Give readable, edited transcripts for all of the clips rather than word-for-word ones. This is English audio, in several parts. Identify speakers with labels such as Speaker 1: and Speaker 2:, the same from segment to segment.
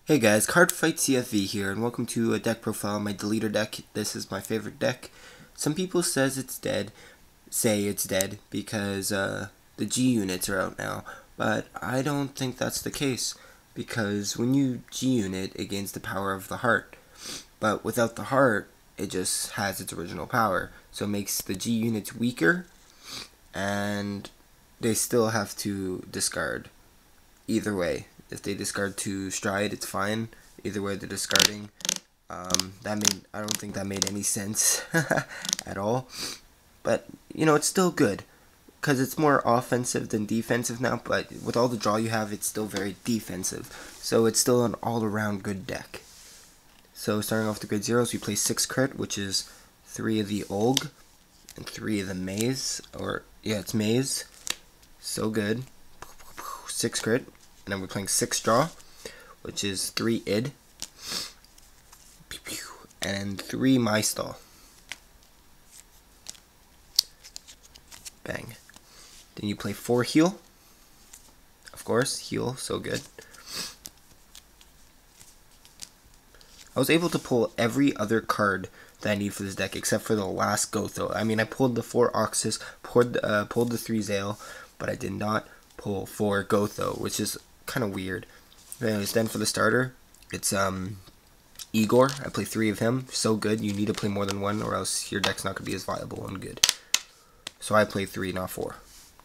Speaker 1: Hey guys, CardfightCFV here, and welcome to a deck profile on my Deletor deck. This is my favorite deck. Some people say it's dead because the G units are out now, but I don't think that's the case, because when you G unit, it gains the power of the heart, but without the heart, it just has its original power, so it makes the G units weaker, and they still have to discard either way. If they discard to stride, it's fine. Either way, they're discarding. I don't think that made any sense at all. But it's still good because it's more offensive than defensive now. But with all the draw you have, it's still very defensive. So it's still an all-around good deck. So starting off the grade zeros, we play 6 crit, which is 3 of the Olg and 3 of the Maze. It's Maze. So good. 6 crit. And then we're playing 6 draw, which is 3 id, and 3 Maestol. Bang. Then you play 4 heal. Of course, heal, so good. I was able to pull every other card that I need for this deck except for the last Gotho. I mean, I pulled the 4 Oksizz, pulled the 3 Zaele, but I did not pull 4 Gotho, which is kind of weird. Anyways, then for the starter, it's Igor. I play 3 of him. So good. You need to play more than 1, or else your deck's not going to be as viable and good. So I play 3, not 4.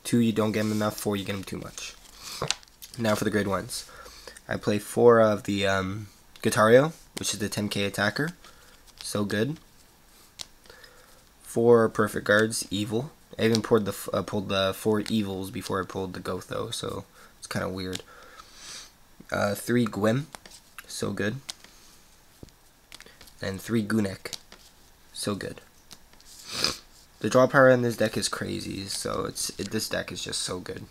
Speaker 1: 2, you don't get him enough. 4, you get him too much. Now for the grade 1s. I play 4 of the Gatario, which is the 10k attacker. So good. 4 perfect guards, evil. I even pulled the 4 evils before I pulled the Gotho, so it's kind of weird. 3 Guim, so good. And 3 Gunec, so good. The draw power in this deck is crazy, so this deck is just so good.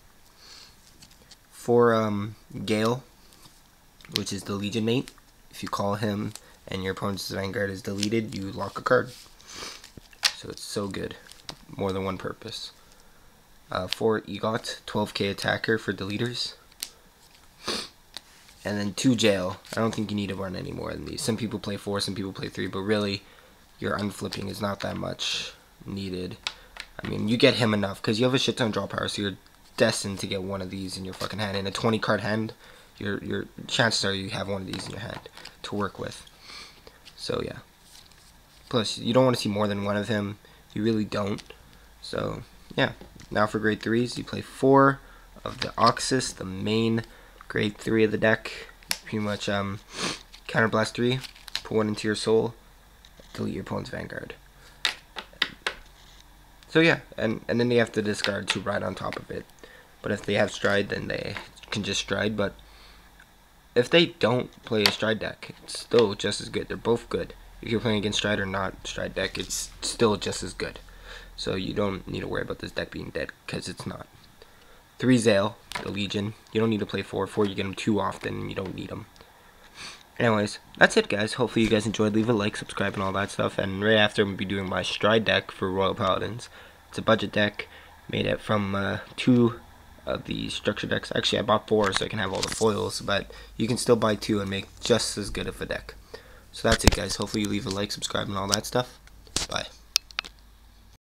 Speaker 1: 4 Gaele, which is the Legion mate. If you call him and your opponent's Vanguard is deleted, you lock a card. So it's so good. More than one purpose. 4 Egotte, 12k attacker for deleters. And then 2 Zaele. I don't think you need to run any more than these. Some people play 4, some people play 3, but really, your unflipping is not that much needed. I mean, you get him enough, because you have a shit ton of draw power, so you're destined to get one of these in your fucking hand. In a 20 card hand, your chances are you have one of these in your hand to work with. So yeah. Plus, you don't want to see more than one of him. You really don't. So, yeah. Now for grade 3s, you play 4 of the Oksizz, the main grade 3 of the deck. Pretty much counterblast 3, put 1 into your soul, delete your opponent's Vanguard. So yeah, and then they have to discard 2 right on top of it. But if they have stride, then they can just stride. But if they don't play a stride deck, it's still just as good. They're both good. If you're playing against stride or not stride deck, it's still just as good. So you don't need to worry about this deck being dead, because it's not. 3 Zaele, the Legion. You don't need to play 4. 4, you get them too often, and you don't need them. Anyways, that's it, guys. Hopefully you guys enjoyed. Leave a like, subscribe, and all that stuff. And right after, I'm going to be doing my stride deck for Royal Paladins. It's a budget deck made it from 2 of the structure decks. Actually, I bought 4 so I can have all the foils, but you can still buy 2 and make just as good of a deck. So that's it, guys. Hopefully you leave a like, subscribe, and all that stuff. Bye.